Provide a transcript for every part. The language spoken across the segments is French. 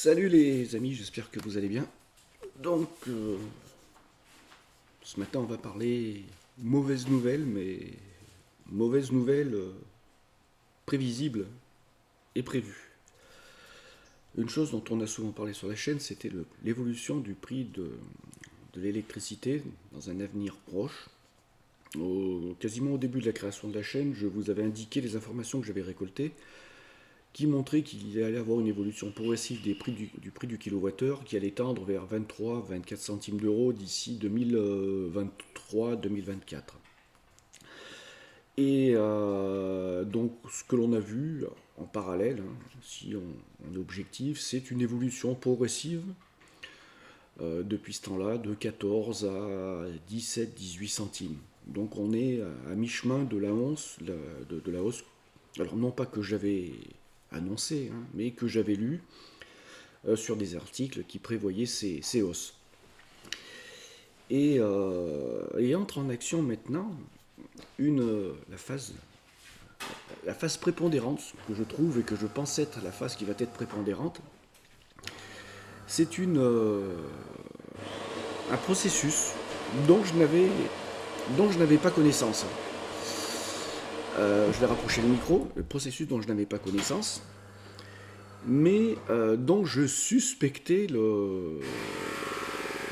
Salut les amis, j'espère que vous allez bien. Donc, ce matin on va parler mauvaise nouvelle, mais mauvaise nouvelle prévisible et prévue. Une chose dont on a souvent parlé sur la chaîne, c'était l'évolution du prix de l'électricité dans un avenir proche. Quasiment au début de la création de la chaîne, je vous avais indiqué les informations que j'avais récoltées qui montrait qu'il allait avoir une évolution progressive des prix du prix du kilowattheure qui allait tendre vers 23-24 centimes d'euros d'ici 2023-2024. Et donc ce que l'on a vu en parallèle, hein, si on est objectif, c'est une évolution progressive depuis ce temps-là de 14 à 17-18 centimes. Donc on est à mi-chemin de la hausse, de la hausse. Alors non pas que j'avais annoncé, hein, mais que j'avais lu sur des articles qui prévoyaient ces hausses. Et entre en action maintenant la phase prépondérante, que je trouve et que je pense être la phase qui va être prépondérante. C'est un processus dont je n'avais pas connaissance. Je vais rapprocher le micro, le processus dont je n'avais pas connaissance, mais dont je suspectais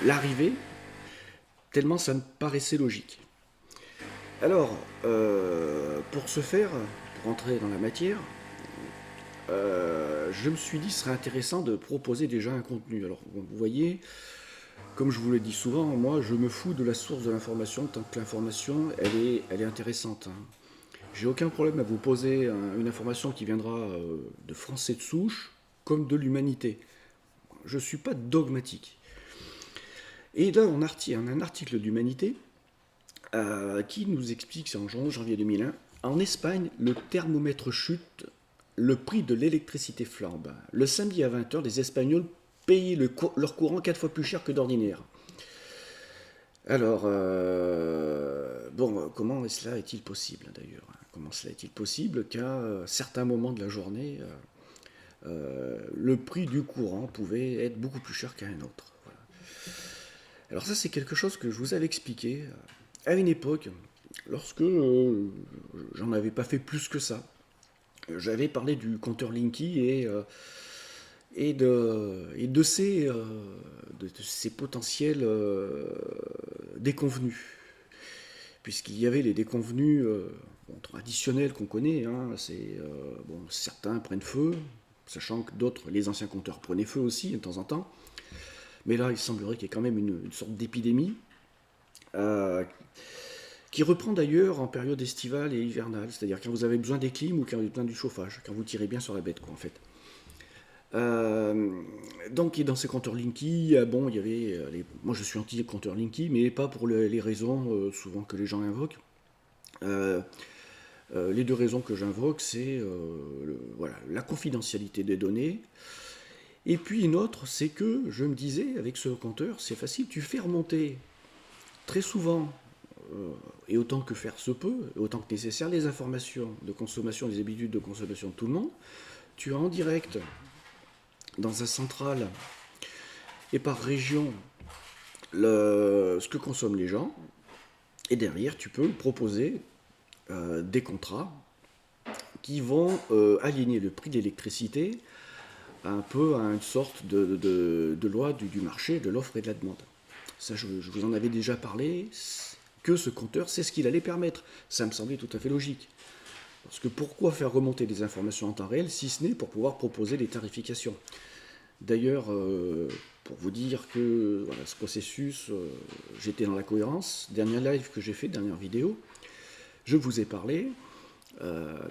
l'arrivée, tellement ça me paraissait logique. Alors, pour ce faire, pour entrer dans la matière, je me suis dit ce serait intéressant de proposer déjà un contenu. Alors, vous voyez, comme je vous le dis souvent, moi je me fous de la source de l'information tant que l'information elle est intéressante. Hein. J'ai aucun problème à vous poser une information qui viendra de Français de souche comme de l'humanité. Je ne suis pas dogmatique. Et là, on a un article d'Humanité qui nous explique, c'est en janvier 2001, en Espagne, le thermomètre chute, le prix de l'électricité flambe. Le samedi à 20 h, les Espagnols payaient leur courant 4 fois plus cher que d'ordinaire. Alors, bon, comment cela est-il possible d'ailleurs? Comment cela est-il possible qu'à certains moments de la journée, le prix du courant pouvait être beaucoup plus cher qu'à un autre? Voilà. Alors ça, c'est quelque chose que je vous avais expliqué à une époque, lorsque j'en avais pas fait plus que ça. J'avais parlé du compteur Linky et de ces potentiels déconvenus. Puisqu'il y avait les déconvenus traditionnels qu'on connaît, hein, certains prennent feu, sachant que d'autres, les anciens compteurs, prenaient feu aussi de temps en temps. Mais là, il semblerait qu'il y ait quand même une sorte d'épidémie qui reprend d'ailleurs en période estivale et hivernale, c'est-à-dire quand vous avez besoin des clims ou quand vous avez besoin du chauffage, quand vous tirez bien sur la bête, quoi, en fait. Donc, et dans ces compteurs Linky, bon, il y avait moi je suis anti-compteur Linky, mais pas pour les raisons souvent que les gens invoquent. Les deux raisons que j'invoque, c'est voilà, la confidentialité des données. Et puis une autre, c'est que je me disais, avec ce compteur, c'est facile, tu fais remonter très souvent, et autant que faire se peut, autant que nécessaire, les informations de consommation, les habitudes de consommation de tout le monde. Tu as en direct, dans un central et par région, ce que consomment les gens. Et derrière, tu peux proposer des contrats qui vont aligner le prix de l'électricité un peu à une sorte de loi du marché, de l'offre et de la demande. Ça, je vous en avais déjà parlé, que ce compteur, c'est ce qu'il allait permettre. Ça me semblait tout à fait logique. Parce que pourquoi faire remonter des informations en temps réel, si ce n'est pour pouvoir proposer des tarifications? D'ailleurs, pour vous dire que voilà, ce processus, j'étais dans la cohérence. Dernier live que j'ai fait, dernière vidéo, je vous ai parlé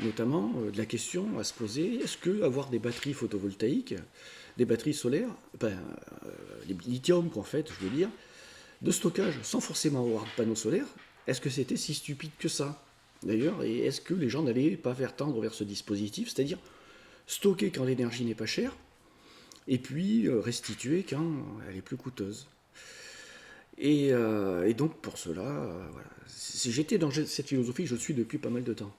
notamment de la question à se poser, est-ce que avoir des batteries photovoltaïques, des batteries solaires, les lithium en fait, je veux dire, de stockage sans forcément avoir de panneaux solaires, est-ce que c'était si stupide que ça? D'ailleurs, et est-ce que les gens n'allaient pas faire tendre vers ce dispositif, c'est-à-dire stocker quand l'énergie n'est pas chère, et puis restituer quand elle est plus coûteuse. Et donc pour cela, voilà. Si j'étais dans cette philosophie, je le suis depuis pas mal de temps.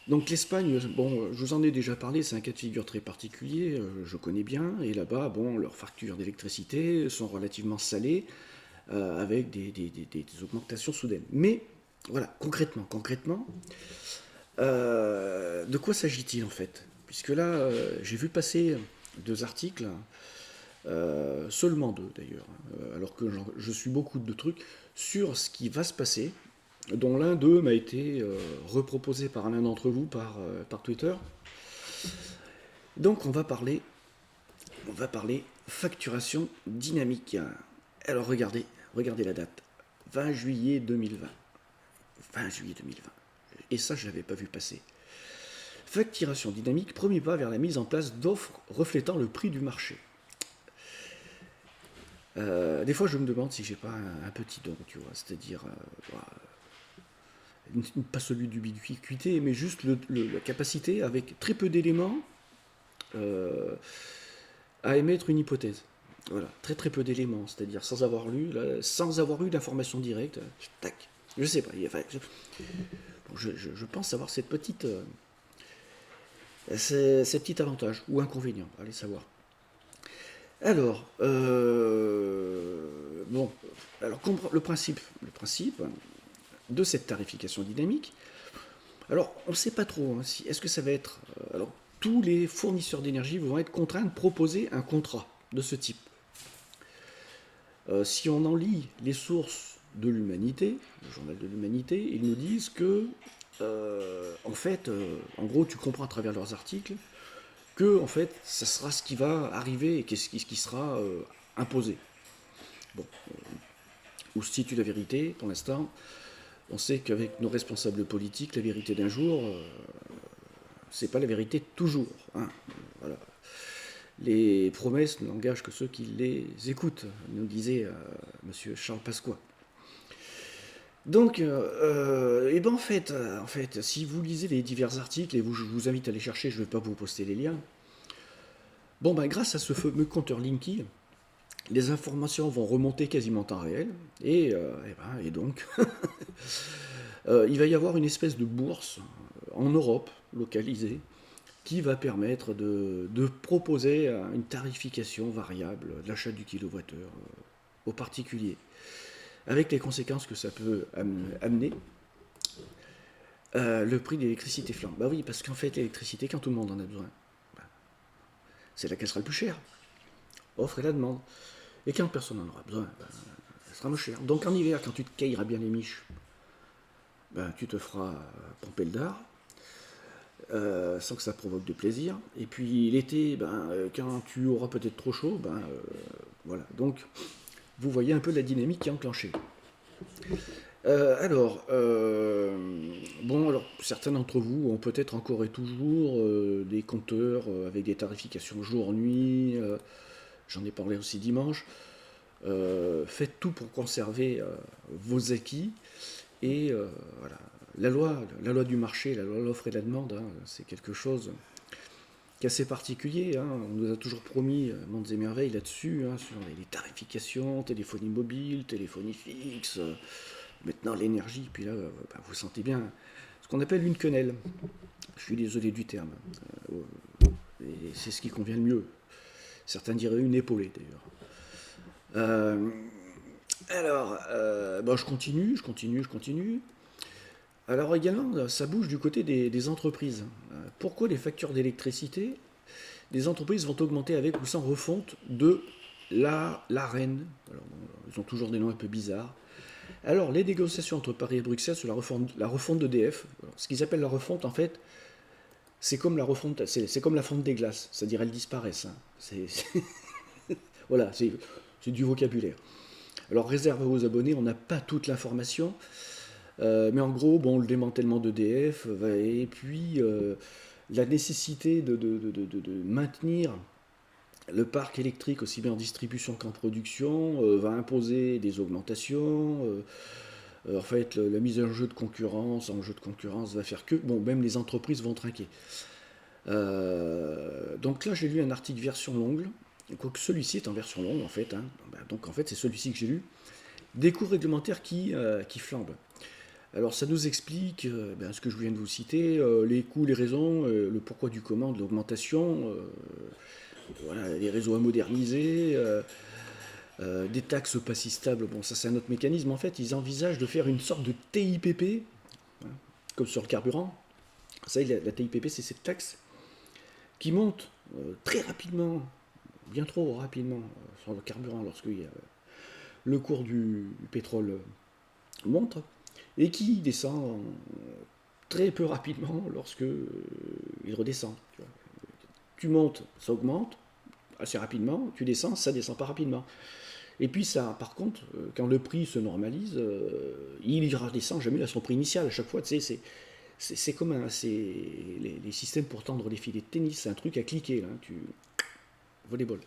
Donc l'Espagne, bon, je vous en ai déjà parlé, c'est un cas de figure très particulier, je connais bien, et là-bas, bon, leurs factures d'électricité sont relativement salées, avec des augmentations soudaines. Mais, voilà, concrètement, de quoi s'agit-il en fait? Puisque là, j'ai vu passer deux articles, seulement deux d'ailleurs, alors que je suis beaucoup de trucs, sur ce qui va se passer, dont l'un d'eux m'a été reproposé par l'un d'entre vous par Twitter. Donc on va parler facturation dynamique. Alors regardez la date. 20 juillet 2020. 20 juillet 2020. Et ça, je ne l'avais pas vu passer. Facturation dynamique, premier pas vers la mise en place d'offres reflétant le prix du marché. Des fois, je me demande si j'ai pas un petit don, tu vois, c'est-à-dire pas celui d'ubiquité, mais juste la capacité, avec très peu d'éléments, euh, à émettre une hypothèse. Voilà, très très peu d'éléments, c'est-à-dire sans avoir eu d'information directe, tac, je sais pas. Enfin, je pense avoir cette petite, ces petits avantages ou inconvénients, allez savoir. Alors, bon, alors le principe de cette tarification dynamique. Alors, on ne sait pas trop. Hein, est-ce que ça va être... alors, tous les fournisseurs d'énergie vont être contraints de proposer un contrat de ce type. Si on en lit les sources de l'Humanité, le journal de l'Humanité, ils nous disent que, en fait, en gros, tu comprends à travers leurs articles que, en fait, ça sera ce qui va arriver et ce qui sera imposé. Bon, où se situe la vérité, pour l'instant, on sait qu'avec nos responsables politiques, la vérité d'un jour, c'est pas la vérité de toujours. Hein. Voilà. Les promesses n'engagent que ceux qui les écoutent, nous disait M. Charles Pasqua. Donc, et ben en fait, si vous lisez les divers articles, et je vous invite à les chercher, je ne vais pas vous poster les liens, bon ben grâce à ce fameux compteur Linky, les informations vont remonter quasiment en temps réel, et donc, il va y avoir une espèce de bourse en Europe, localisée, qui va permettre de proposer une tarification variable de l'achat du kilowattheure aux particuliers, avec les conséquences que ça peut amener. Le prix de l'électricité flambe. Bah oui, parce qu'en fait, l'électricité, quand tout le monde en a besoin, c'est là qu'elle sera le plus chère. Offre et la demande. Et quand personne n'en aura besoin, elle sera moins chère. Donc en hiver, quand tu te cailleras bien les miches, tu te feras pomper le dard, sans que ça provoque de plaisir. Et puis l'été, quand tu auras peut-être trop chaud, voilà. Donc, vous voyez un peu la dynamique qui est enclenchée. Alors, certains d'entre vous ont peut-être encore et toujours des compteurs avec des tarifications jour-nuit. J'en ai parlé aussi dimanche. Faites tout pour conserver vos acquis. Et voilà. La loi du marché, la loi de l'offre et de la demande, hein, c'est quelque chose qui est assez particulier. Hein. On nous a toujours promis mondes et merveilles là-dessus, hein, sur les tarifications, téléphonie mobile, téléphonie fixe, maintenant l'énergie. Puis là, vous sentez bien ce qu'on appelle une quenelle. Je suis désolé du terme. Et c'est ce qui convient le mieux. Certains diraient une épaulée d'ailleurs. Je continue. Alors également, ça bouge du côté des entreprises. Pourquoi les factures d'électricité des entreprises vont augmenter avec ou sans refonte de l'AREN? Alors, ils ont toujours des noms un peu bizarres. Alors, les négociations entre Paris et Bruxelles sur la refonte d'EDF. Ce qu'ils appellent la refonte, en fait, c'est comme la refonte, c'est comme la fonte des glaces, c'est-à-dire elles disparaissent. Hein. Voilà, c'est du vocabulaire. Alors, réservé aux abonnés, on n'a pas toute l'information. Mais en gros, le démantèlement d'EDF, et puis la nécessité de maintenir le parc électrique aussi bien en distribution qu'en production va imposer des augmentations. En fait, la mise en jeu de concurrence va faire que, même les entreprises vont trinquer. Donc là, j'ai lu un article version longue, quoique celui-ci est en version longue en fait. Hein. Donc en fait, c'est celui-ci que j'ai lu. Des coûts réglementaires qui flambent. Alors ça nous explique ce que je viens de vous citer, les coûts, les raisons, le pourquoi du comment, de l'augmentation, voilà, les réseaux à moderniser, des taxes pas si stables, bon ça c'est un autre mécanisme. En fait, ils envisagent de faire une sorte de TIPP, hein, comme sur le carburant. Vous savez, la TIPP, c'est cette taxe qui monte très rapidement, bien trop rapidement, sur le carburant lorsque le cours du pétrole monte, et qui descend très peu rapidement lorsque il redescend. Tu montes, ça augmente assez rapidement, tu descends, ça descend pas rapidement. Et puis ça, par contre, quand le prix se normalise, il redescend jamais à son prix initial. À chaque fois, tu sais, c'est comme les systèmes pour tendre les filets de tennis, c'est un truc à cliquer, là, tu volleyball.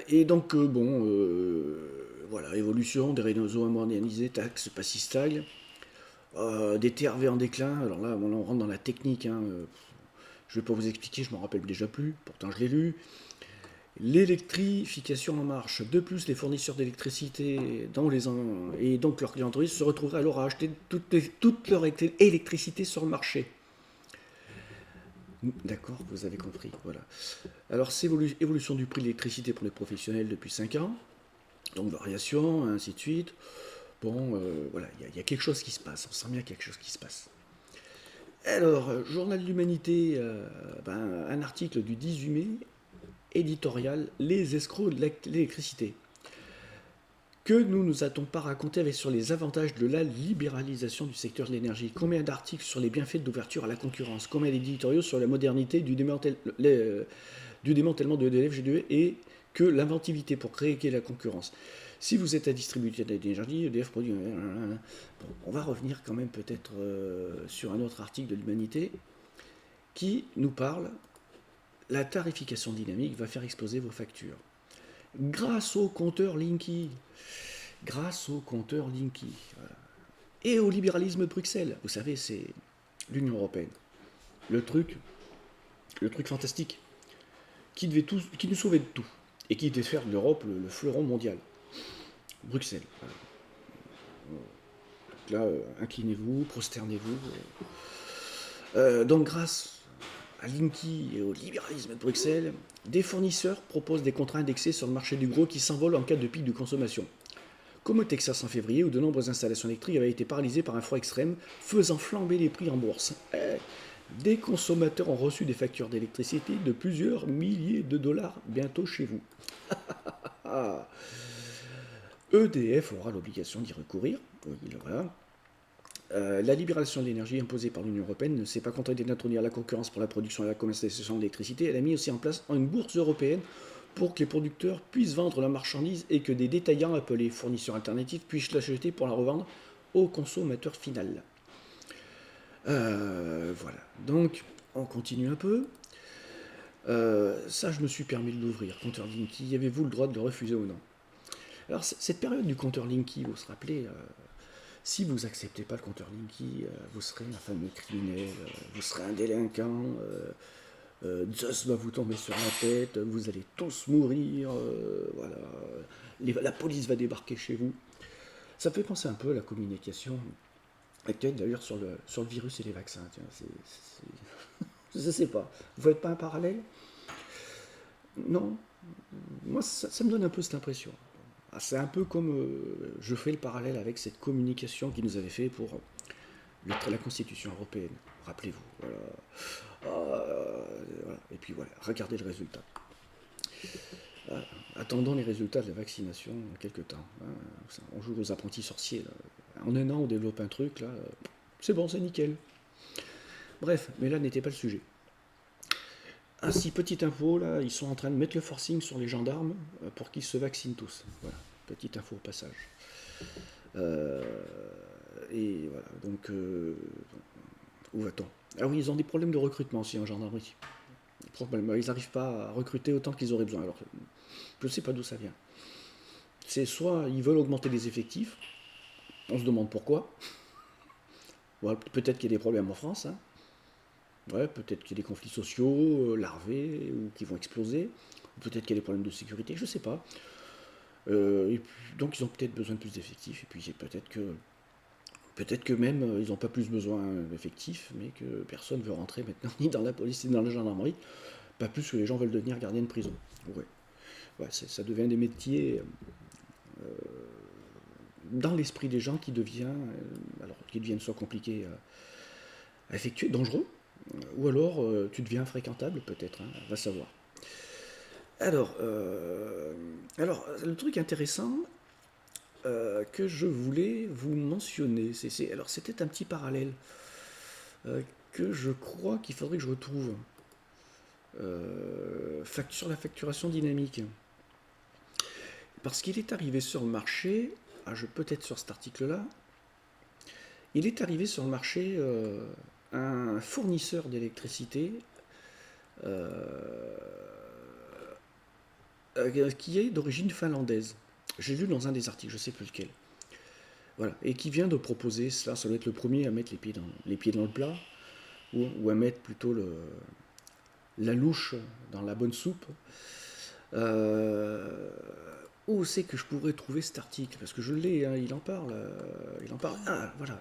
Et donc, voilà, évolution des réseaux modernisés, taxes, pas si stables, des TRV en déclin. Alors là, on rentre dans la technique, hein, je ne vais pas vous expliquer, je ne m'en rappelle déjà plus, pourtant je l'ai lu. L'électrification en marche. De plus, les fournisseurs d'électricité et donc leurs clients se retrouveraient alors à acheter toute leur électricité sur le marché. D'accord, vous avez compris. Voilà. Alors, c'est évolution du prix de l'électricité pour les professionnels depuis 5 ans. Donc, variation, ainsi de suite. Bon, voilà, il y a quelque chose qui se passe. On sent bien quelque chose qui se passe. Alors, Journal de l'Humanité, un article du 18 mai, éditorial, les escrocs de l'électricité. Que nous a-t-on pas raconté sur les avantages de la libéralisation du secteur de l'énergie? Combien d'articles sur les bienfaits de l'ouverture à la concurrence? Combien d'éditoriaux sur la modernité du démantèlement de EDF, GDE et que l'inventivité pour créer la concurrence? Si vous êtes un distributeur d'énergie, EDF produit... Bon, on va revenir quand même peut-être sur un autre article de l'Humanité qui nous parle. La tarification dynamique va faire exploser vos factures. Grâce au compteur Linky. Grâce au compteur Linky. Voilà. Et au libéralisme de Bruxelles. Vous savez, c'est l'Union européenne. Le truc fantastique. Qui nous sauvait de tout. Et qui devait faire de l'Europe le fleuron mondial. Bruxelles. Voilà. Là, inclinez-vous, prosternez-vous. Donc, grâce à Linky et au libéralisme de Bruxelles, des fournisseurs proposent des contrats indexés sur le marché du gros qui s'envolent en cas de pic de consommation. Comme au Texas en février, où de nombreuses installations électriques avaient été paralysées par un froid extrême, faisant flamber les prix en bourse. Des consommateurs ont reçu des factures d'électricité de plusieurs milliers de dollars bientôt chez vous. EDF aura l'obligation d'y recourir. Voilà. La libération de l'énergie imposée par l'Union européenne ne s'est pas contentée d'introduire la concurrence pour la production et la commercialisation de l'électricité, elle a mis aussi en place une bourse européenne pour que les producteurs puissent vendre la marchandise et que des détaillants appelés fournisseurs alternatifs puissent l'acheter pour la revendre au consommateur final. Voilà, donc on continue un peu. Ça, je me suis permis de l'ouvrir, compteur Linky. Avez-vous le droit de le refuser ou non? Alors, cette période du compteur Linky, vous vous rappelez, si vous n'acceptez pas le compteur Linky, vous serez un fameux criminel, vous serez un délinquant, Zeus va vous tomber sur la tête, vous allez tous mourir, voilà, la police va débarquer chez vous. Ça me fait penser un peu à la communication actuelle d'ailleurs sur le virus et les vaccins. Tiens, je ne sais pas. Vous ne faites pas un parallèle? Non. Moi, ça me donne un peu cette impression. C'est un peu comme je fais le parallèle avec cette communication qu'ils nous avaient fait pour la Constitution européenne. Rappelez-vous. Voilà. Voilà. Et puis voilà, regardez le résultat. Attendons les résultats de la vaccination en quelques temps. On joue aux apprentis sorciers. Là. En un an, on développe un truc. Là, c'est bon, c'est nickel. Bref, mais là n'était pas le sujet. Ainsi, petite info, là, ils sont en train de mettre le forcing sur les gendarmes pour qu'ils se vaccinent tous. Voilà, petite info au passage. Et voilà, donc, où va-t-on? Ah oui, ils ont des problèmes de recrutement aussi en gendarmerie. Ils n'arrivent pas à recruter autant qu'ils auraient besoin. Alors, je ne sais pas d'où ça vient. C'est soit ils veulent augmenter les effectifs, on se demande pourquoi. Voilà, peut-être qu'il y a des problèmes en France, hein. Ouais, peut-être qu'il y a des conflits sociaux larvés ou qui vont exploser. Peut-être qu'il y a des problèmes de sécurité, je ne sais pas. Et puis, donc ils ont peut-être besoin de plus d'effectifs. Et puis peut-être que Peut-être que même ils n'ont pas plus besoin d'effectifs, mais que personne ne veut rentrer maintenant, ni dans la police, ni dans la gendarmerie. Pas plus que les gens veulent devenir gardiens de prison. Ouais. Ouais, ça devient des métiers dans l'esprit des gens qui deviennent soit compliqués à effectuer, dangereux, ou alors tu deviens infréquentable peut-être, hein, on va savoir. Alors, le truc intéressant que je voulais vous mentionner, alors c'était un petit parallèle que je crois qu'il faudrait que je retrouve sur la facturation dynamique. Parce qu'il est arrivé sur le marché, peut-être sur cet article-là, il est arrivé sur le marché un fournisseur d'électricité qui est d'origine finlandaise. J'ai lu dans un des articles, je ne sais plus lequel. Voilà, et qui vient de proposer cela, ça doit être le premier à mettre les pieds dans le plat, ou à mettre plutôt la louche dans la bonne soupe. Où c'est que je pourrais trouver cet article? Parce que je l'ai, hein, il en parle. Ah, voilà.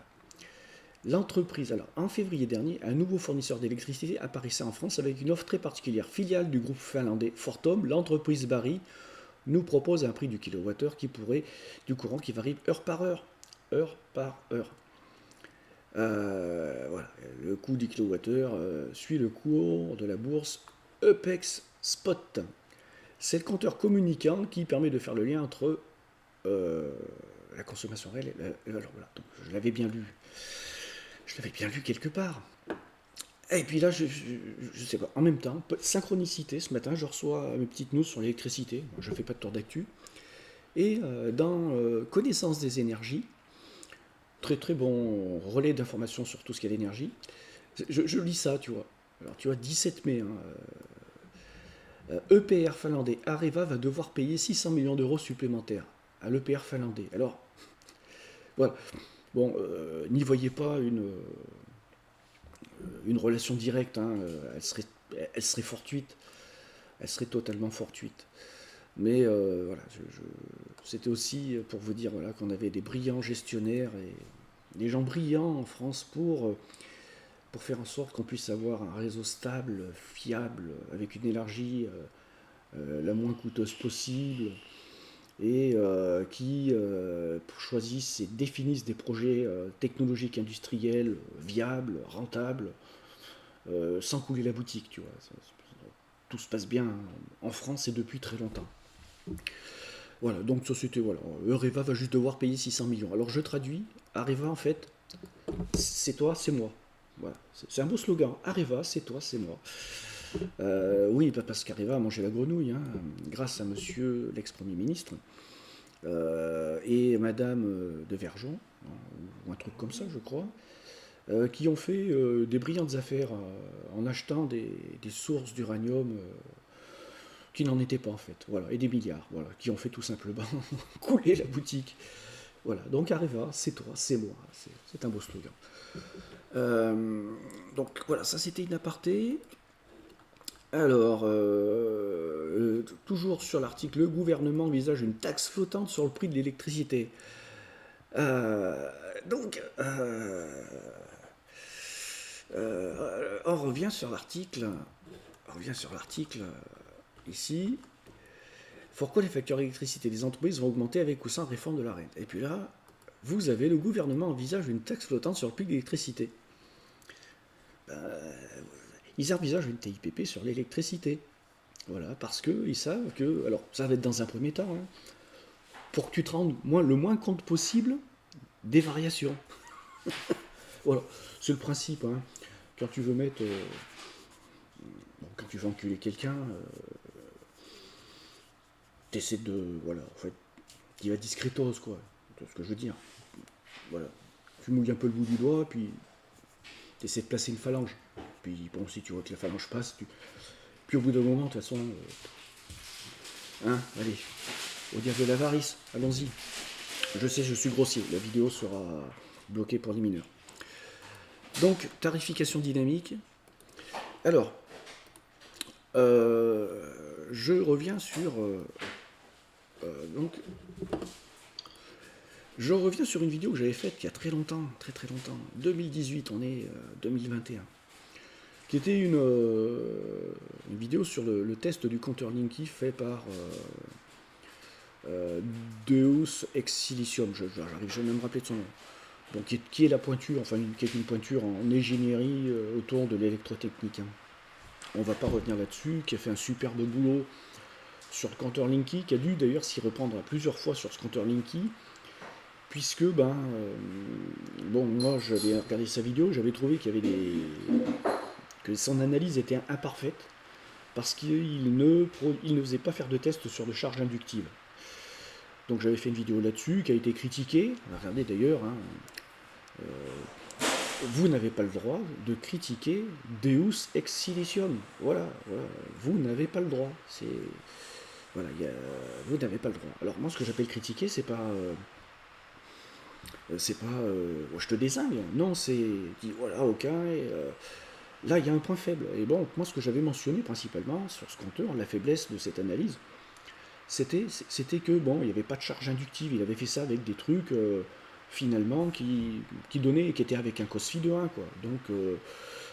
L'entreprise, alors, en février dernier, un nouveau fournisseur d'électricité apparaissait en France avec une offre très particulière. Filiale du groupe finlandais Fortum, l'entreprise Bari nous propose un prix du kilowattheure du courant qui varie heure par heure. Heure par heure. Voilà. Le coût du kilowattheure suit le cours de la bourse EPEX Spot. C'est le compteur communicant qui permet de faire le lien entre la consommation réelle et alors voilà, donc je l'avais bien lu. Je l'avais bien lu quelque part. Et puis là, je sais pas, en même temps, synchronicité, ce matin, je reçois mes petites news sur l'électricité. Je ne fais pas de tour d'actu. Et dans Connaissance des énergies, très très bon relais d'informations sur tout ce qui est l'énergie, je lis ça, tu vois. Alors tu vois, 17 mai, EPR finlandais, Areva va devoir payer 600 millions d'euros supplémentaires à l'EPR finlandais. Alors, voilà. Bon, n'y voyez pas une relation directe, hein, elle serait fortuite, elle serait totalement fortuite. Mais voilà, c'était aussi pour vous dire voilà, qu'on avait des brillants gestionnaires et des gens brillants en France pour faire en sorte qu'on puisse avoir un réseau stable, fiable, avec une énergie la moins coûteuse possible, et qui choisissent et définissent des projets technologiques industriels viables, rentables, sans couler la boutique, tu vois. Tout se passe bien en France et depuis très longtemps. Voilà, donc société, voilà. Areva va juste devoir payer 600 millions. Alors je traduis, Areva en fait, c'est toi, c'est moi. Voilà, c'est un beau slogan. Areva, c'est toi, c'est moi. Oui, parce qu'Areva a mangé la grenouille, hein, grâce à monsieur l'ex-premier ministre et madame de Verjon, hein, ou un truc comme ça, je crois, qui ont fait des brillantes affaires en achetant des sources d'uranium qui n'en étaient pas en fait, voilà, et des milliards, voilà, qui ont fait tout simplement couler la boutique. Voilà, donc Areva, c'est toi, c'est moi, c'est un beau slogan. Donc voilà, ça c'était une aparté. Alors, toujours sur l'article, le gouvernement envisage une taxe flottante sur le prix de l'électricité. Donc, on revient sur l'article. Ici. Pourquoi les factures d'électricité des entreprises vont augmenter avec ou sans réforme de la rente? Et puis là, vous avez le gouvernement envisage une taxe flottante sur le prix de l'électricité. Ils envisagent une TIPP sur l'électricité. Voilà, parce qu'ils savent que. Alors, ça va être dans un premier temps, hein, pour que tu te rendes le moins compte possible des variations. Voilà, c'est le principe. Hein. Quand tu veux mettre. Quand tu veux enculer quelqu'un, t'essaies de. Voilà, en fait, tu vas discretos, quoi. C'est ce que je veux dire. Voilà. Tu mouilles un peu le bout du doigt, puis t'essaies de placer une phalange. Puis, bon, si tu vois que la phalange passe, puis au bout d'un moment, de toute façon. Hein, allez. Au diable de l'avarice, allons-y. Je sais, je suis grossier, la vidéo sera bloquée pour les mineurs. Donc, tarification dynamique. Alors, je reviens sur donc Je reviens sur une vidéo que j'avais faite il y a très longtemps, très longtemps, 2018, on est 2021, qui était une vidéo sur le test du compteur Linky fait par Deus Ex Silicium, j'arrive jamais à me rappeler de son nom. Bon, qui est la pointure, enfin qui est une pointure en ingénierie autour de l'électrotechnique. Hein. On va pas revenir là-dessus, qui a fait un superbe boulot sur le compteur Linky, qui a dû d'ailleurs s'y reprendre plusieurs fois sur ce compteur Linky, puisque bon, moi j'avais regardé sa vidéo, j'avais trouvé qu'il y avait que son analyse était imparfaite, parce qu'il ne faisait pas faire de test sur de charge inductive. Donc j'avais fait une vidéo là-dessus qui a été critiquée. Regardez d'ailleurs, hein, vous n'avez pas le droit de critiquer Deus Ex Silicium. Voilà, vous n'avez pas le droit. Voilà, vous n'avez pas le droit. Alors moi, ce que j'appelle critiquer, c'est pas je te désigne. Non, c'est voilà, ok. Là, il y a un point faible. Et bon, moi, ce que j'avais mentionné principalement sur ce compteur, la faiblesse de cette analyse, c'était que bon, il n'y avait pas de charge inductive. Il avait fait ça avec des trucs finalement qui étaient avec un cos phi de 1, quoi. Donc,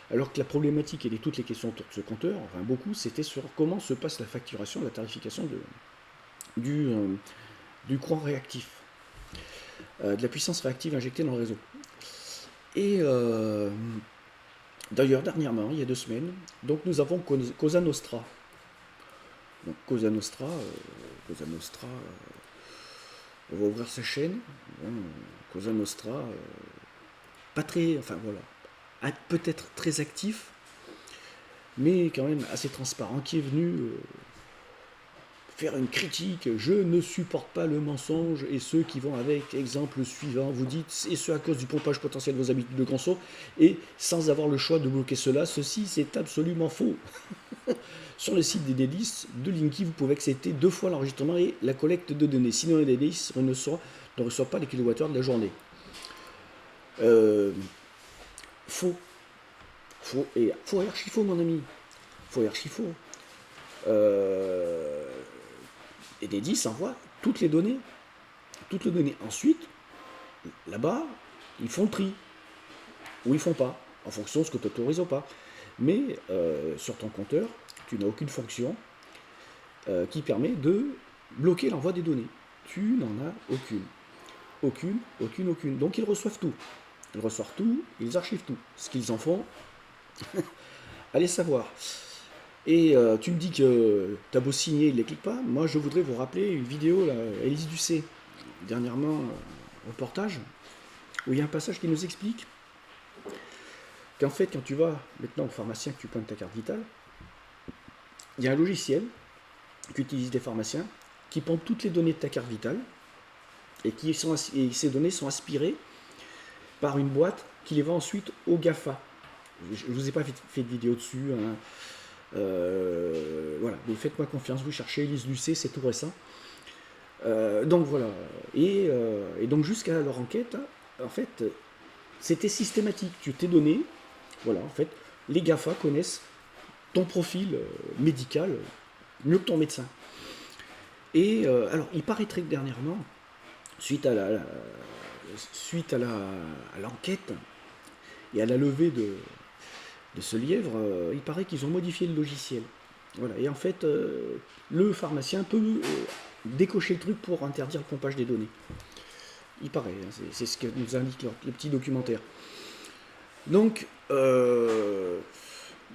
alors que la problématique et toutes les questions autour de ce compteur, enfin beaucoup, c'était sur comment se passe la facturation, la tarification du courant réactif, de la puissance réactive injectée dans le réseau. Et d'ailleurs, dernièrement, il y a 2 semaines, donc nous avons Cosa Nostra. Donc Cosa Nostra, on va ouvrir sa chaîne. Bon, Cosa Nostra, pas très, enfin voilà, peut-être très actif, mais quand même assez transparent, qui est venu faire une critique. Je ne supporte pas le mensonge et ceux qui vont avec. Exemple suivant, vous dites, et ce à cause du pompage potentiel de vos habitudes de conso, et sans avoir le choix de bloquer cela, ceci c'est absolument faux. Sur le site des délices de Linky, vous pouvez accepter 2 fois l'enregistrement et la collecte de données. Sinon, les délices ne reçoivent pas les kilowattheures de la journée. Faux. Faux et archi faux, mon ami. Faux et archi faux. Et Enedis envoie toutes les données. Toutes les données. Ensuite, là-bas, ils font le tri. Ou ils font pas, en fonction de ce que tu autorises ou pas. Mais sur ton compteur, tu n'as aucune fonction qui permet de bloquer l'envoi des données. Tu n'en as aucune. Aucune. Donc ils reçoivent tout. Ils reçoivent tout, ils archivent tout. Ce qu'ils en font, allez savoir. Et tu me dis que tu as beau signer, il ne les clique pas. Moi, je voudrais vous rappeler une vidéo, là, Élise Ducé, dernièrement, reportage, où il y a un passage qui nous explique qu'en fait, quand tu vas maintenant au pharmacien, que tu pointes ta carte vitale, il y a un logiciel qu'utilisent les pharmaciens qui prend toutes les données de ta carte vitale et ces données sont aspirées par une boîte qui les vend ensuite au GAFA. Je ne vous ai pas fait de vidéo dessus. Hein. Voilà, mais faites-moi confiance, vous cherchez Élise Lucet, c'est tout récent. Donc voilà. Et donc jusqu'à leur enquête, en fait, c'était systématique. Tu t'es donné, voilà, en fait, les GAFA connaissent ton profil médical mieux que ton médecin. Et alors, il paraîtrait que dernièrement, suite à l'enquête et à la levée de ce lièvre, il paraît qu'ils ont modifié le logiciel. Voilà. Et en fait, le pharmacien peut décocher le truc pour interdire le pompage des données. Il paraît, hein, c'est ce que nous indique le petit documentaire. Donc,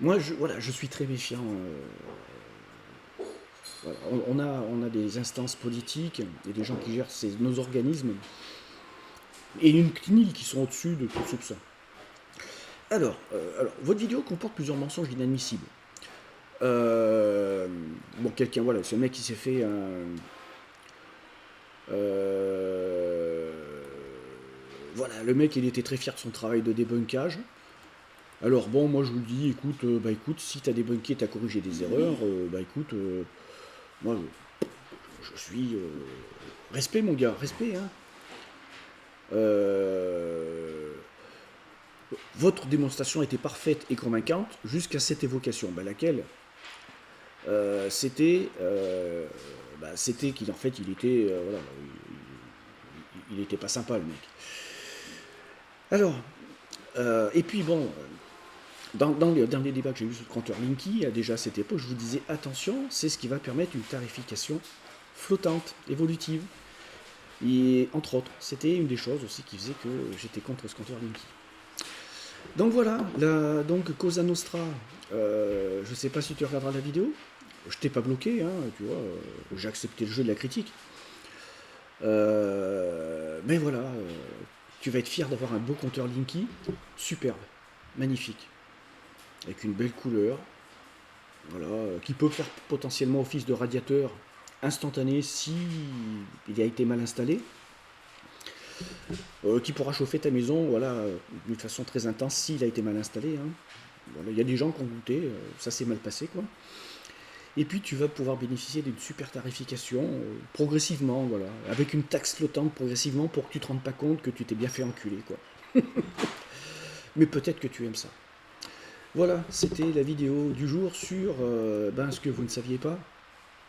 moi, je suis très méfiant. Voilà. On a des instances politiques et des gens qui gèrent nos organismes et une CNIL qui sont au-dessus de tout soupçon. Alors, votre vidéo comporte plusieurs mensonges inadmissibles. Bon, quelqu'un, voilà, ce mec qui s'est fait voilà, le mec, il était très fier de son travail de débunkage. Alors bon, moi je vous le dis, écoute, si tu as débunké, tu as corrigé des erreurs, moi je suis... respect mon gars, respect, hein. Votre démonstration était parfaite et convaincante jusqu'à cette évocation, laquelle c'était qu'en fait il était voilà, il était pas sympa le mec. Alors, et puis bon, dans les derniers débats que j'ai eu sur le compteur Linky, déjà à cette époque, je vous disais attention, c'est ce qui va permettre une tarification flottante, évolutive. Et entre autres, c'était une des choses aussi qui faisait que j'étais contre ce compteur Linky. Donc voilà, donc Cosa Nostra, je sais pas si tu regarderas la vidéo, je t'ai pas bloqué, hein, tu vois, j'ai accepté le jeu de la critique. Mais voilà, tu vas être fier d'avoir un beau compteur Linky, superbe, magnifique, avec une belle couleur, voilà, qui peut faire potentiellement office de radiateur instantané si il a été mal installé, qui pourra chauffer ta maison, voilà, d'une façon très intense s'il a été mal installé. Hein. Voilà, il y a des gens qui ont goûté, ça s'est mal passé, quoi. Et puis tu vas pouvoir bénéficier d'une super tarification progressivement, voilà, avec une taxe flottante progressivement pour que tu te rendes pas compte que tu t'es bien fait enculer, quoi. Mais peut-être que tu aimes ça. Voilà, c'était la vidéo du jour sur ce que vous ne saviez pas.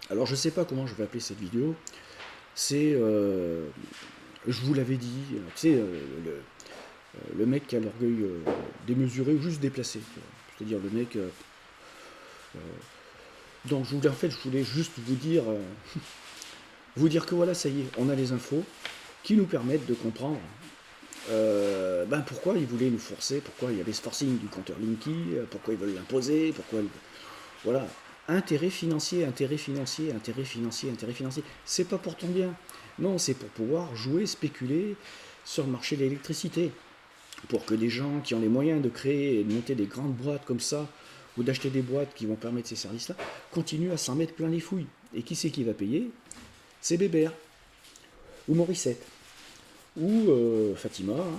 Alors je sais pas comment je vais appeler cette vidéo. C'est, je vous l'avais dit, tu sais, le mec qui a l'orgueil démesuré ou juste déplacé. C'est-à-dire le mec... donc en fait, je voulais juste vous dire, que voilà, ça y est, on a les infos qui nous permettent de comprendre pourquoi ils voulaient nous forcer, pourquoi il y avait ce forcing du compteur Linky, pourquoi ils veulent l'imposer, pourquoi... Voilà, intérêt financier, intérêt financier, intérêt financier, intérêt financier. C'est pas pour ton bien. Non, c'est pour pouvoir jouer, spéculer sur le marché de l'électricité. Pour que des gens qui ont les moyens de créer et de monter des grandes boîtes comme ça, ou d'acheter des boîtes qui vont permettre ces services-là, continuent à s'en mettre plein les fouilles. Et qui c'est qui va payer? C'est Bébert, ou Morissette, ou Fatima, hein,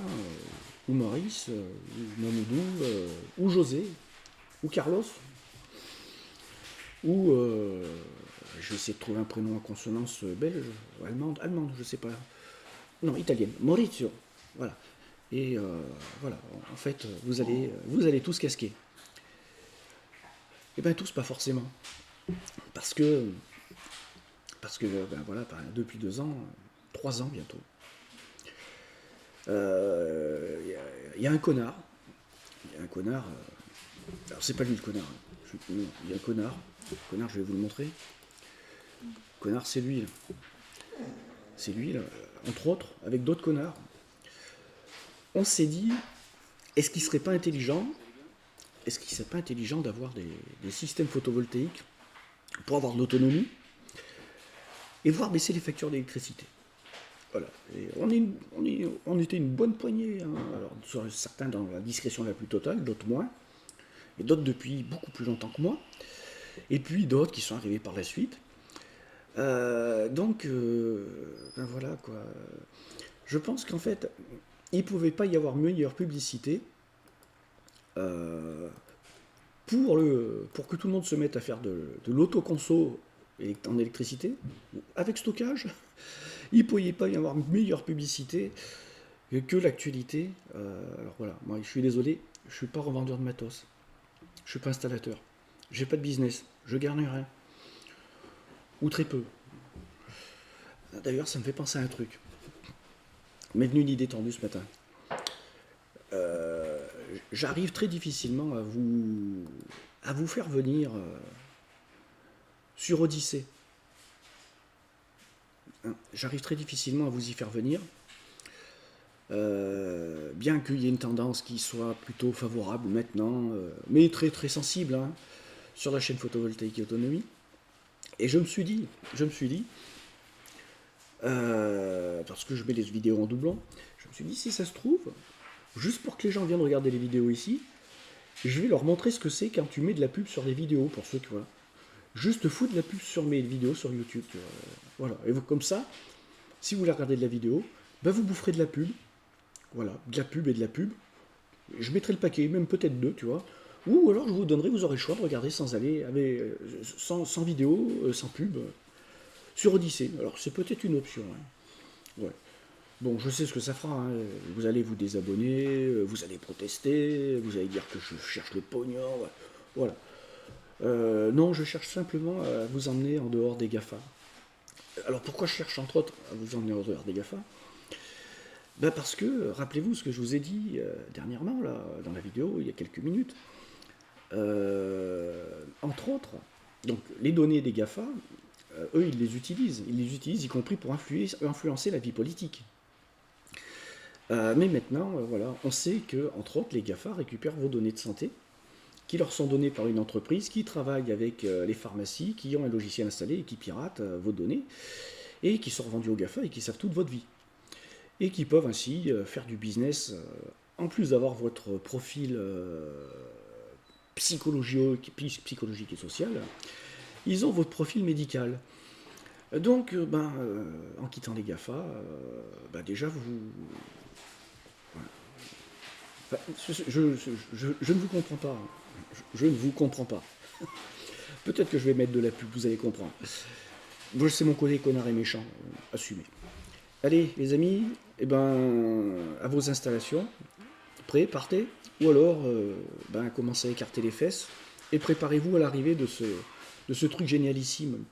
ou Maurice, ou Mamoudou, ou José, ou Carlos, ou je vais essayer de trouver un prénom en consonance belge, ou allemande, je sais pas, non, italienne, Maurizio, voilà. Et voilà, en fait, vous allez tous casquer. Eh bien tous pas forcément, parce que voilà, depuis 2 ans, 3 ans bientôt, il y a un connard, alors c'est pas lui le connard, il y a un connard, je vais vous le montrer, connard c'est lui, là, entre autres, avec d'autres connards, on s'est dit, est-ce qu'il serait pas intelligent d'avoir des systèmes photovoltaïques pour avoir de l'autonomie et voir baisser les factures d'électricité. Voilà. Et on était une bonne poignée. Hein. Alors, certains dans la discrétion la plus totale, d'autres moins, et d'autres depuis beaucoup plus longtemps que moi, et puis d'autres qui sont arrivés par la suite. Voilà quoi. Je pense qu'en fait, il ne pouvait pas y avoir meilleure publicité pour que tout le monde se mette à faire de l'autoconso en électricité, avec stockage. Il ne pouvait pas y avoir meilleure publicité que l'actualité. Alors voilà, moi je suis désolé, je ne suis pas revendeur de matos, je ne suis pas installateur, j'ai pas de business, je gagne rien, ou très peu. D'ailleurs, ça me fait penser à un truc. M'est venue une idée tendue ce matin. J'arrive très difficilement à vous faire venir sur Odyssée. J'arrive très difficilement à vous y faire venir, bien qu'il y ait une tendance qui soit plutôt favorable maintenant, mais très très sensible, hein, sur la chaîne photovoltaïque et autonomie. Et je me suis dit, parce que je mets les vidéos en doublon, je me suis dit, si ça se trouve, juste pour que les gens viennent regarder les vidéos ici, je vais leur montrer ce que c'est quand tu mets de la pub sur des vidéos, pour ceux qui, voilà. Juste foutre de la pub sur mes vidéos sur YouTube, tu vois. Voilà. Et vous, comme ça, si vous voulez regarder de la vidéo, vous boufferez de la pub, voilà, de la pub et de la pub. Je mettrai le paquet, même peut-être 2, tu vois. Ou alors je vous donnerai, vous aurez le choix de regarder sans vidéo, sans pub, sur Odyssée. Alors c'est peut-être une option. Hein. Ouais. Bon, je sais ce que ça fera. Hein. Vous allez vous désabonner, vous allez protester, vous allez dire que je cherche le pognon. Voilà. Non, je cherche simplement à vous emmener en dehors des GAFA. Alors pourquoi je cherche entre autres à vous emmener en dehors des GAFA? Ben parce que, rappelez-vous ce que je vous ai dit dernièrement, là, dans la vidéo, il y a quelques minutes. Entre autres, donc les données des GAFA, eux, ils les utilisent. Ils les utilisent y compris pour influencer la vie politique. Mais maintenant, voilà, on sait que, entre autres, les GAFA récupèrent vos données de santé, qui leur sont données par une entreprise qui travaille avec les pharmacies, qui ont un logiciel installé et qui piratent vos données, et qui sont revendus aux GAFA et qui savent toute votre vie. Et qui peuvent ainsi faire du business, en plus d'avoir votre profil psychologique et social, ils ont votre profil médical. Donc, en quittant les GAFA, déjà vous... Enfin, je ne vous comprends pas. Je ne vous comprends pas. Peut-être que je vais mettre de la pub, vous allez comprendre. Moi, c'est mon côté connard et méchant, assumé. Allez, les amis, à vos installations. Prêts, partez. Ou alors, commencez à écarter les fesses et préparez-vous à l'arrivée de ce truc génialissime.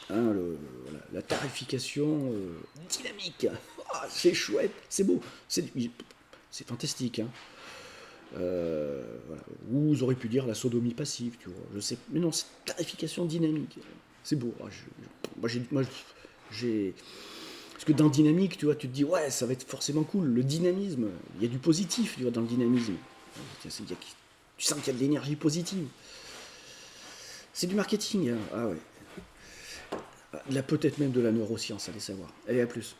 Hein, la tarification dynamique. Ah, c'est chouette, c'est beau, c'est fantastique. Hein. Voilà. Ou vous aurez pu dire la sodomie passive, tu vois. Je sais, mais non, c'est tarification dynamique. C'est beau. Ah, moi, j'ai. Parce que dans le dynamique, tu vois, tu te dis, ouais, ça va être forcément cool. Le dynamisme, il y a du positif, tu vois, dans le dynamisme. Tu sens qu'il y a de l'énergie positive. C'est du marketing. Hein. Ah ouais. Là, peut-être même de la neuroscience, allez savoir. Allez, à plus.